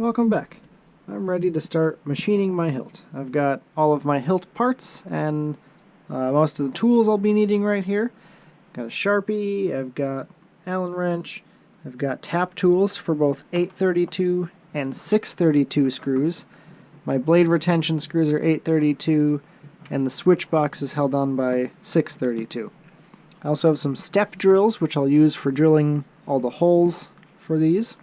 Welcome back. I'm ready to start machining my hilt. I've got all of my hilt parts and most of the tools I'll be needing right here. Got a Sharpie, I've got Allen wrench, I've got tap tools for both 832 and 632 screws. My blade retention screws are 832 and the switch box is held on by 632. I also have some step drills which I'll use for drilling all the holes for these.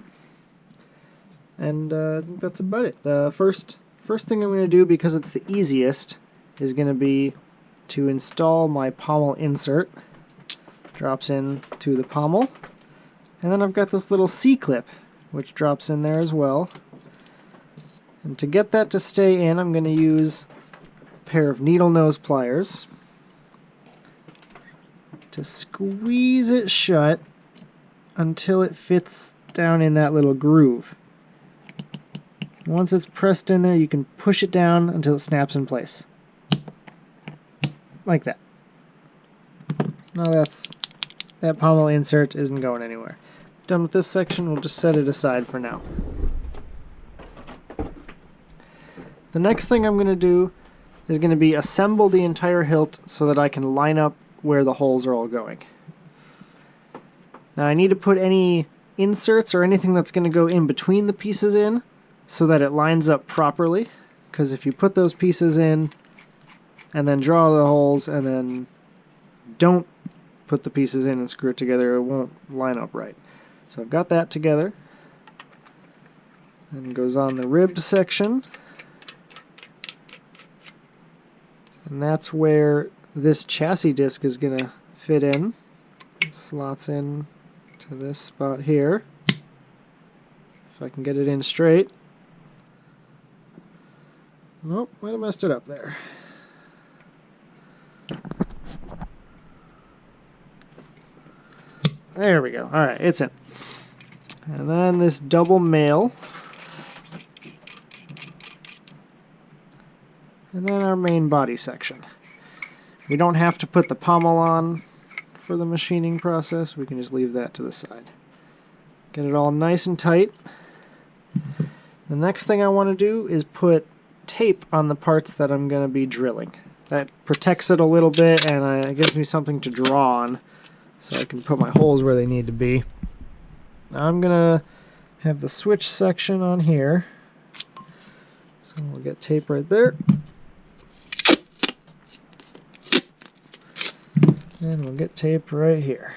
And I think that's about it. The first thing I'm going to do, because it's the easiest, is going to be to install my pommel insert. Drops in to the pommel. And then I've got this little C-clip, which drops in there as well. And to get that to stay in, I'm going to use a pair of needle nose pliers to squeeze it shut until it fits down in that little groove. Once it's pressed in there, you can push it down until it snaps in place. Like that. Now that pommel insert isn't going anywhere. Done with this section, we'll just set it aside for now. The next thing I'm going to do is going to be assemble the entire hilt so that I can line up where the holes are all going. Now I need to put any inserts or anything that's going to go in between the pieces in so that it lines up properly, because if you put those pieces in and then draw the holes and then don't put the pieces in and screw it together, it won't line up right. So I've got that together. And it goes on the ribbed section. And that's where this chassis disc is going to fit in. It slots in to this spot here. If I can get it in straight. Nope, might have messed it up there. There we go. Alright, it's in. And then this double mail. And then our main body section. We don't have to put the pommel on for the machining process. We can just leave that to the side. Get it all nice and tight. The next thing I want to do is put tape on the parts that I'm going to be drilling. That protects it a little bit and it gives me something to draw on so I can put my holes where they need to be. Now I'm going to have the switch section on here. So we'll get tape right there. And we'll get tape right here.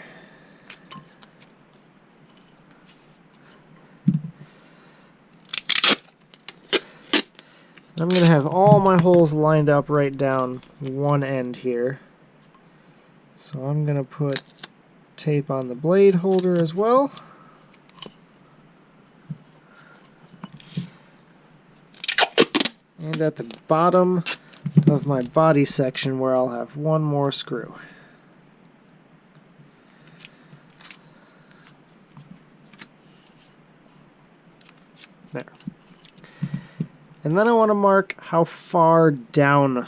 I'm going to have all my holes lined up right down one end here. So I'm going to put tape on the blade holder as well. And at the bottom of my body section where I'll have one more screw. There. And then I want to mark how far down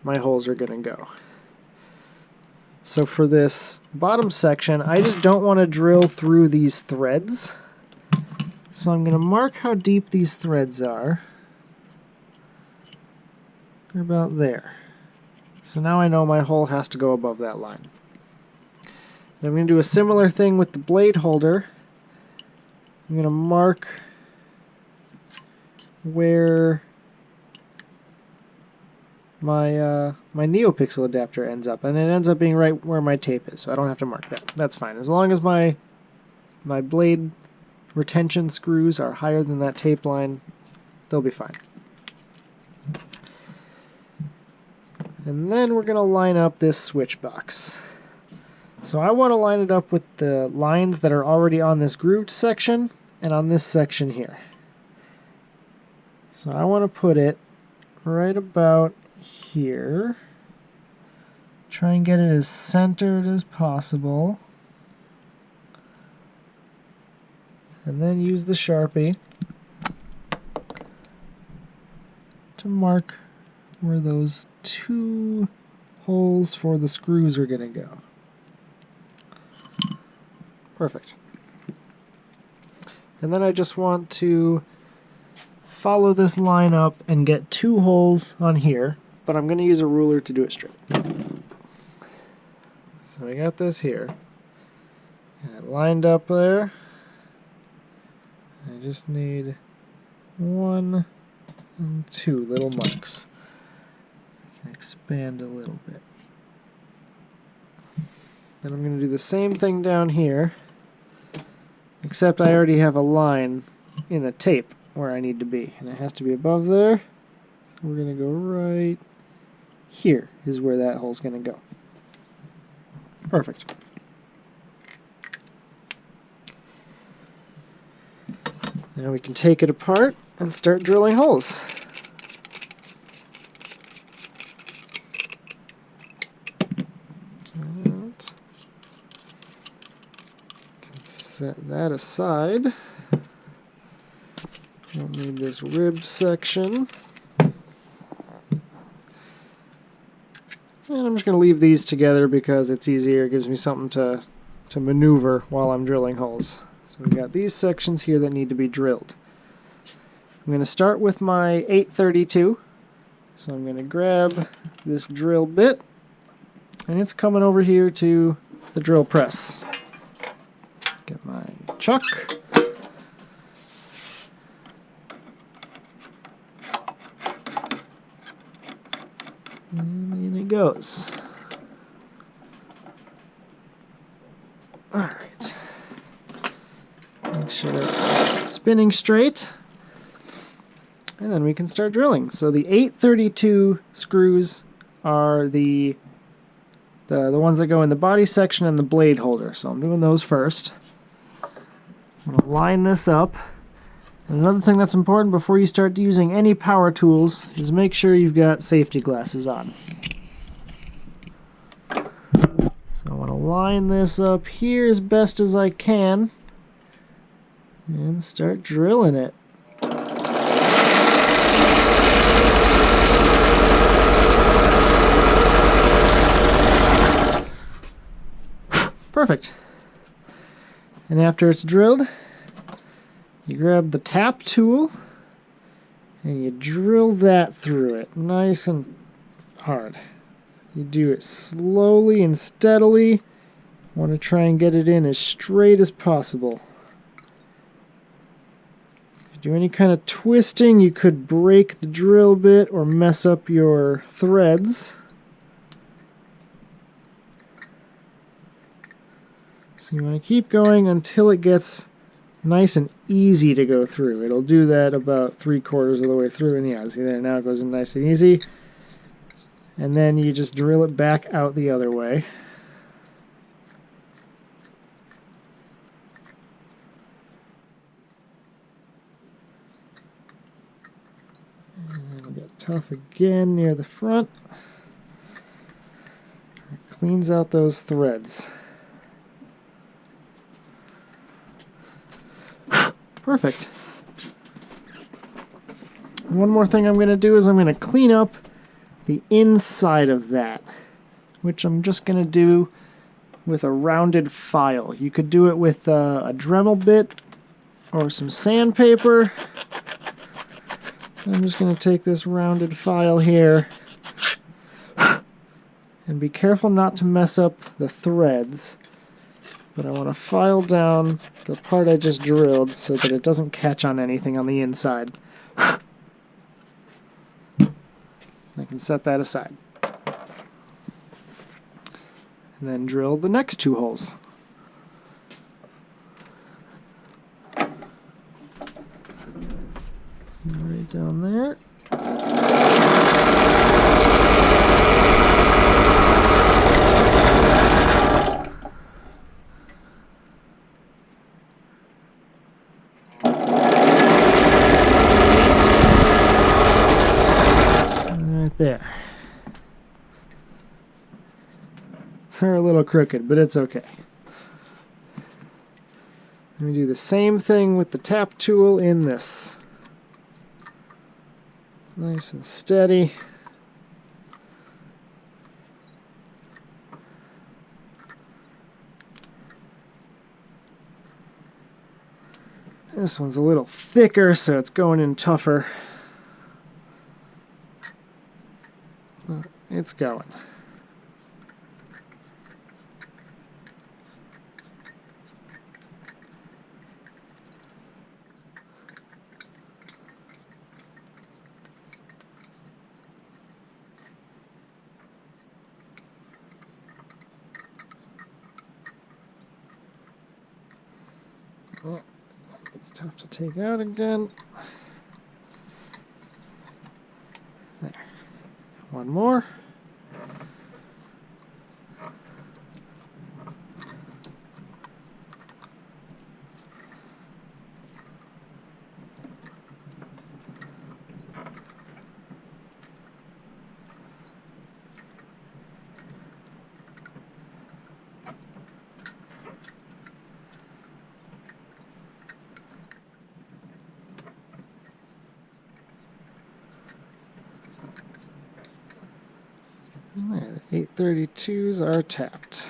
my holes are going to go. So for this bottom section, I just don't want to drill through these threads. So I'm going to mark how deep these threads are. They're about there. So now I know my hole has to go above that line. And I'm going to do a similar thing with the blade holder. I'm going to mark where my Neopixel adapter ends up, and it ends up being right where my tape is, so I don't have to mark that. That's fine. As long as my blade retention screws are higher than that tape line, they'll be fine. And then we're going to line up this switch box. So I want to line it up with the lines that are already on this grooved section and on this section here. So I want to put it right about here. Try and get it as centered as possible. And then use the Sharpie to mark where those two holes for the screws are going to go. Perfect. And then I just want to follow this line up and get 2 holes on here, but I'm going to use a ruler to do it straight. So I got this here. And it lined up there. I just need 1 and 2 little marks. I can expand a little bit. Then I'm going to do the same thing down here, except I already have a line in the tape where I need to be, and it has to be above there. So we're going to go right here is where that hole's going to go. Perfect. Now we can take it apart and start drilling holes. Set that aside. Don't need this ribbed section. And I'm just going to leave these together because it's easier. It gives me something to maneuver while I'm drilling holes. So we've got these sections here that need to be drilled. I'm going to start with my 832. So I'm going to grab this drill bit, and it's coming over here to the drill press. Get my chuck. And in it goes. Alright. Make sure it's spinning straight. And then we can start drilling. So the 832 screws are the ones that go in the body section and the blade holder. So I'm doing those first. I'm going to line this up. And another thing that's important before you start using any power tools is make sure you've got safety glasses on. So I want to line this up here as best as I can and start drilling it. Perfect. And after it's drilled, you grab the tap tool and you drill that through it nice and hard. You do it slowly and steadily. You want to try and get it in as straight as possible. If you do any kind of twisting, you could break the drill bit or mess up your threads. So you want to keep going until it gets nice and easy to go through. It'll do that about 3/4 of the way through, and yeah, see there, now it goes in nice and easy. And then you just drill it back out the other way. And it'll get tough again near the front. It cleans out those threads. Perfect. And one more thing I'm going to do is I'm going to clean up the inside of that, which I'm just going to do with a rounded file. You could do it with a Dremel bit or some sandpaper. I'm just going to take this rounded file here and be careful not to mess up the threads. But I want to file down the part I just drilled so that it doesn't catch on anything on the inside. I can set that aside. And then drill the next 2 holes. Right down there. There. They're a little crooked, but it's okay. Let me do the same thing with the tap tool in this. Nice and steady. This one's a little thicker, so it's going in tougher. It's going. Oh, it's tough to take out again. There. One more. There, the 832s are tapped.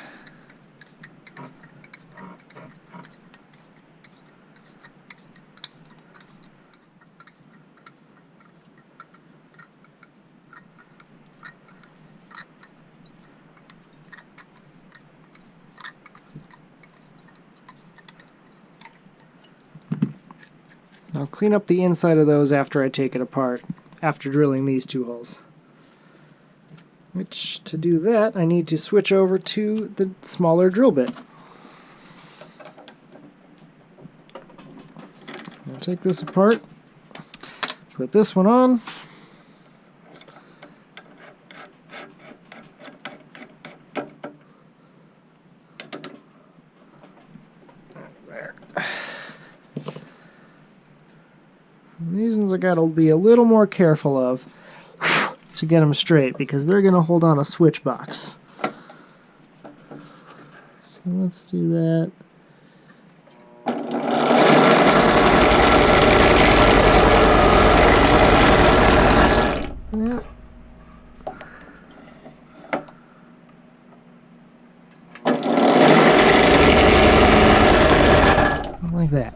I'll clean up the inside of those after I take it apart, after drilling these two holes. Which, to do that, I need to switch over to the smaller drill bit. I'll take this apart, put this one on. There. And these ones I gotta be a little more careful of to get them straight, because they're going to hold on a switch box. So let's do that. Yeah. Like that.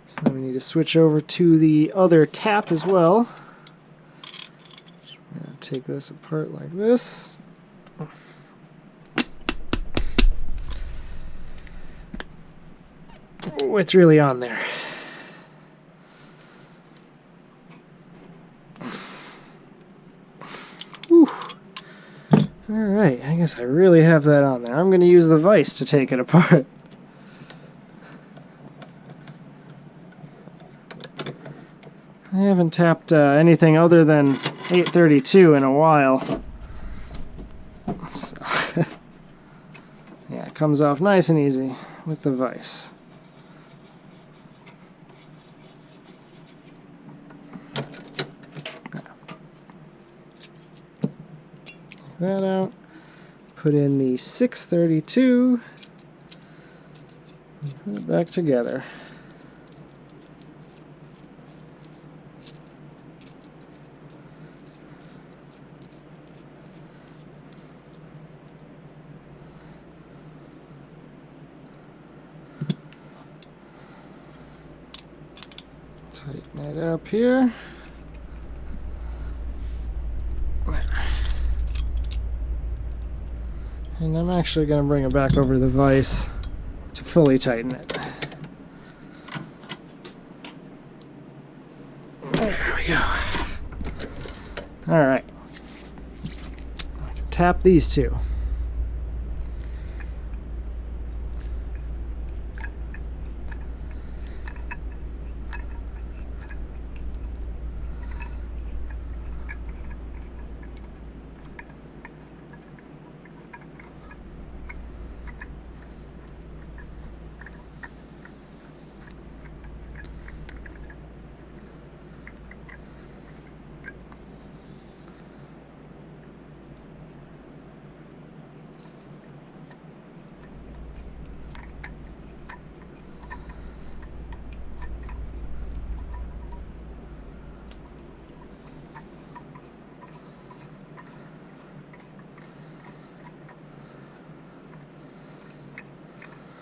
So now we need to switch over to the other tap as well. I'm going to take this apart like this. Oh, it's really on there. Whew. Alright, I guess I really have that on there. I'm going to use the vise to take it apart. I haven't tapped anything other than 832 in a while. So yeah, it comes off nice and easy with the vise. Take that out. Put in the 632. And put it back together. Tighten it up here. And I'm actually going to bring it back over the vise to fully tighten it. There we go. Alright. I can tap these two.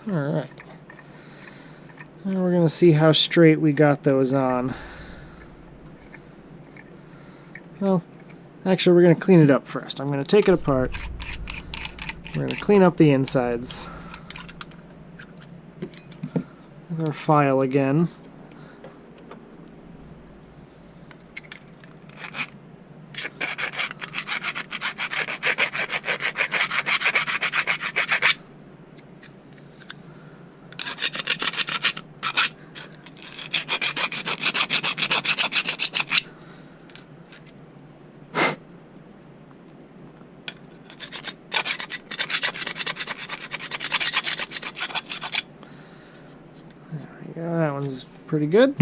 Alright, And we're going to see how straight we got those on. Well, actually we're going to clean it up first. I'm going to take it apart. We're going to clean up the insides with our file again. Yeah, that one's pretty good.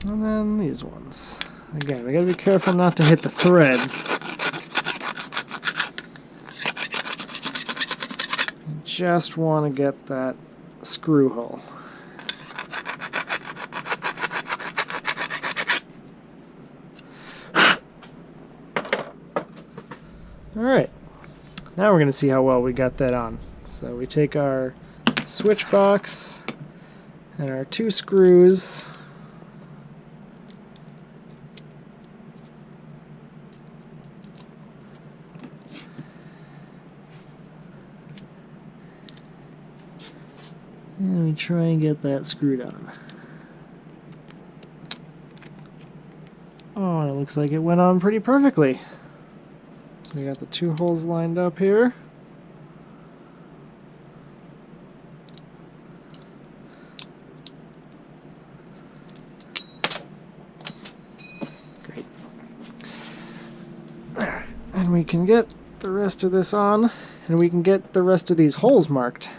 And then these ones. Again, we gotta be careful not to hit the threads. You just want to get that screw hole. Alright, now we're going to see how well we got that on. So we take our switch box and our 2 screws, and we try and get that screwed on. Oh, and it looks like it went on pretty perfectly. So we got the 2 holes lined up here. Great. Alright, and we can get the rest of this on, and we can get the rest of these holes marked.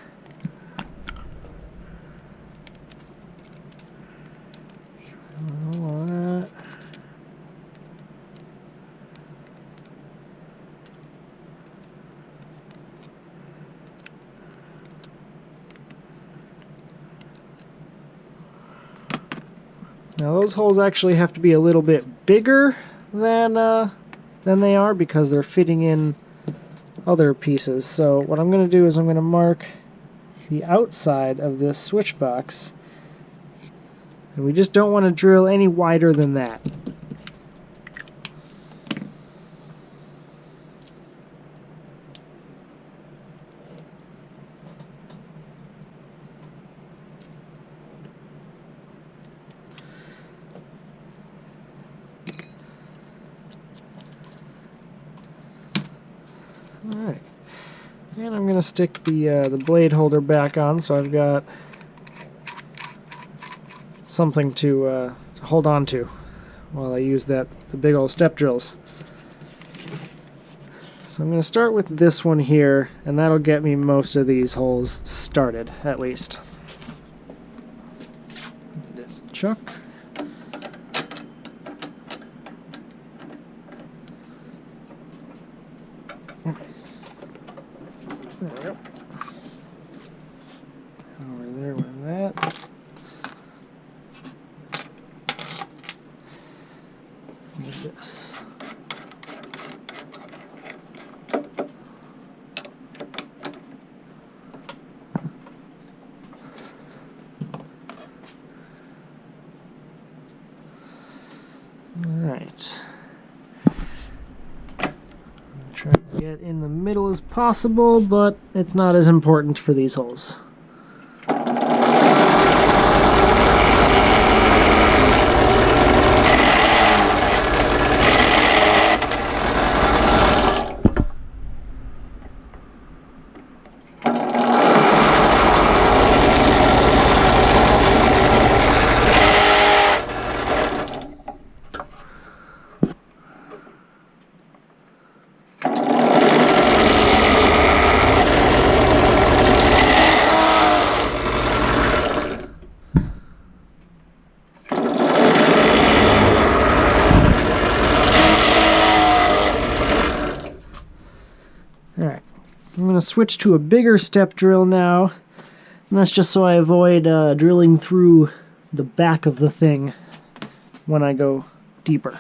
Now those holes actually have to be a little bit bigger than they are because they're fitting in other pieces. So what I'm going to do is I'm going to mark the outside of this switch box, and we just don't want to drill any wider than that. Alright, and I'm going to stick the blade holder back on so I've got something to hold on to while I use the big old step drills. So I'm going to start with this one here, and that'll get me most of these holes started, at least. This chuck. There we go. Over there with that. With this. Alright. Try to get in the middle as possible, but it's not as important for these holes. Alright, I'm going to switch to a bigger step drill now, and that's just so I avoid drilling through the back of the thing when I go deeper.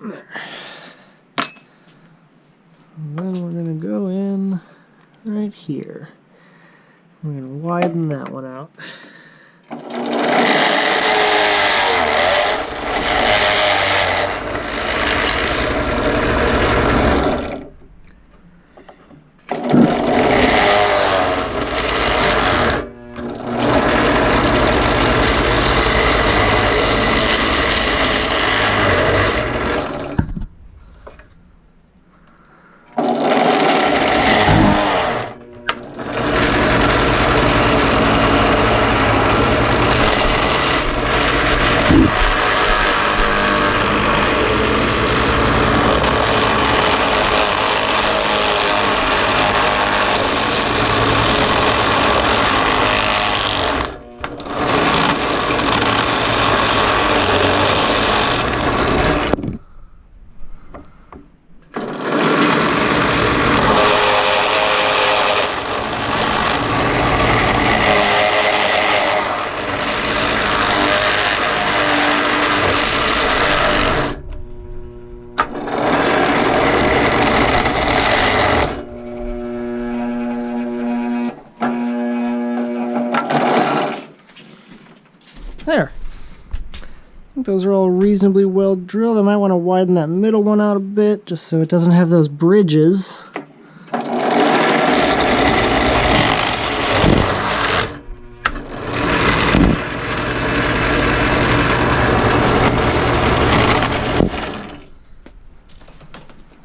There. And then we're going to go in right here. We're going to widen that one out. There. I think those are all reasonably well drilled. I might want to widen that middle one out a bit just so it doesn't have those bridges.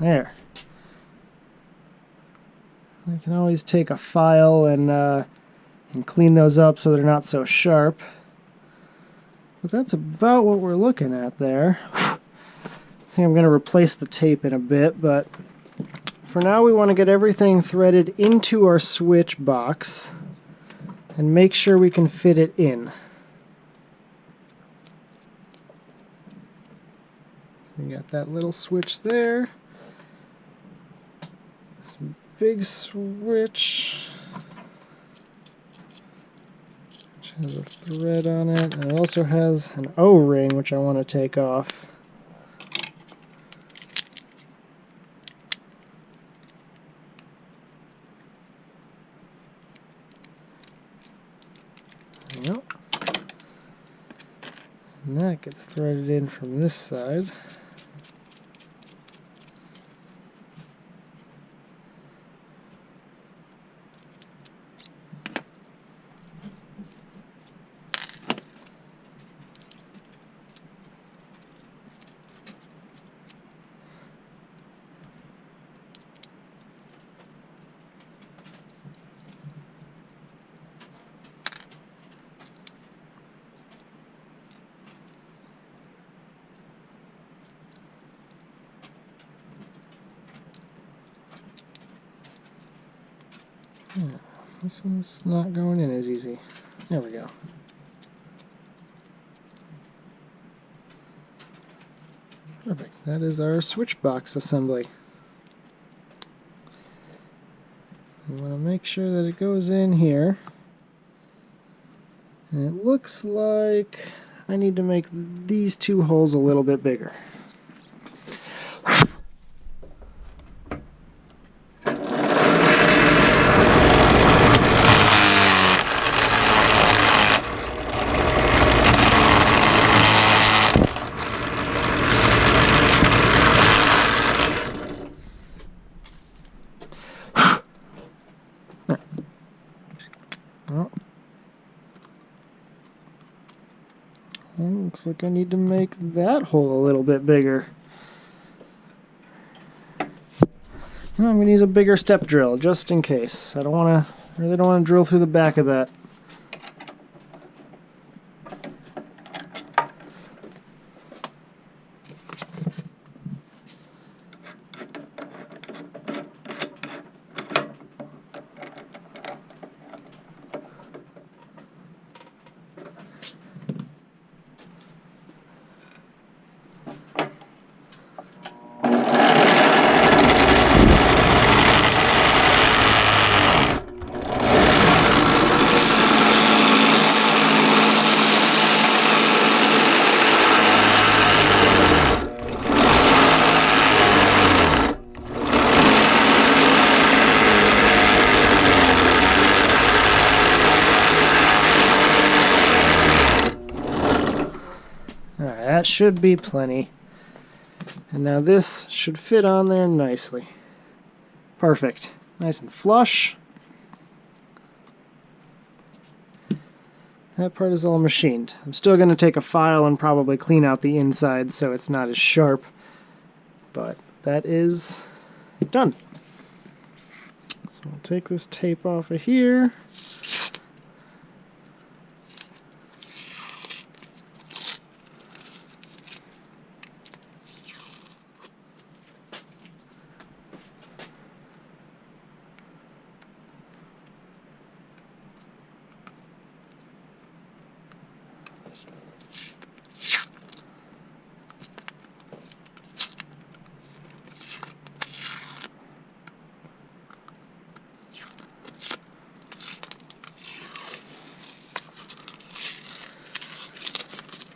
There. I can always take a file and clean those up so they're not so sharp. But that's about what we're looking at there. I think I'm going to replace the tape in a bit, but for now we want to get everything threaded into our switch box and make sure we can fit it in. We got that little switch there. This big switch. Has a thread on it, and it also has an O-ring which I want to take off. Yep. And that gets threaded in from this side. Yeah, this one's not going in as easy. There we go. Perfect. That is our switch box assembly. We want to make sure that it goes in here. And it looks like I need to make these two holes a little bit bigger. Looks like I need to make that hole a little bit bigger. I'm going to use a bigger step drill just in case. I really don't want to drill through the back of that. that should be plenty. And now this should fit on there nicely. Perfect. Nice and flush. That part is all machined. I'm still going to take a file and probably clean out the inside so it's not as sharp. But that is done. So we'll take this tape off of here.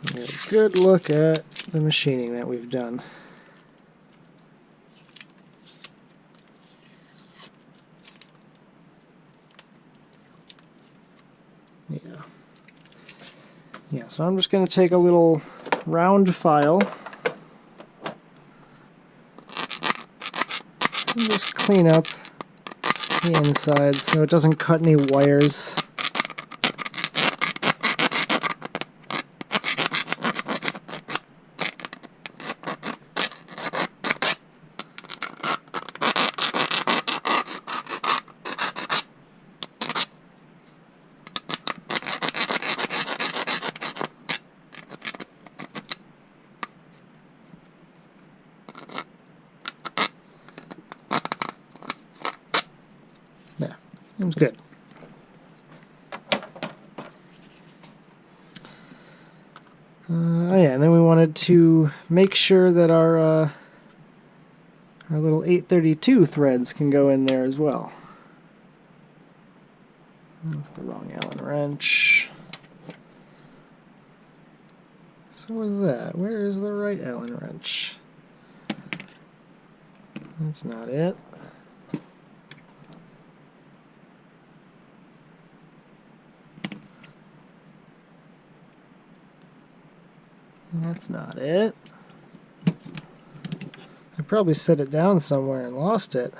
Get a good look at the machining that we've done. Yeah, so I'm just going to take a little round file and just clean up the inside so it doesn't cut any wires. Yeah, seems good. Oh yeah, and then we wanted to make sure that our little 832 threads can go in there as well. That's the wrong Allen wrench. So what's that? Where is the right Allen wrench? That's not it. That's not it. I probably set it down somewhere and lost it.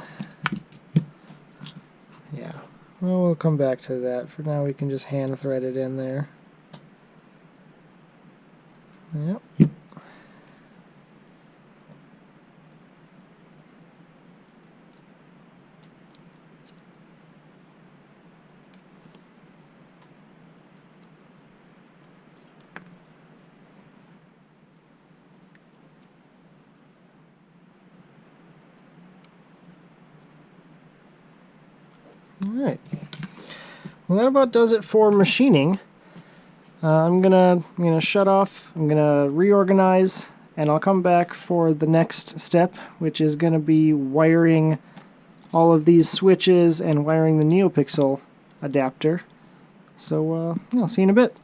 Yeah. Well, we'll come back to that. For now, we can just hand thread it in there. Yep. Alright, well that about does it for machining. I'm gonna shut off, I'm gonna reorganize, and I'll come back for the next step, which is gonna be wiring all of these switches and wiring the Neopixel adapter. So I'll see you in a bit.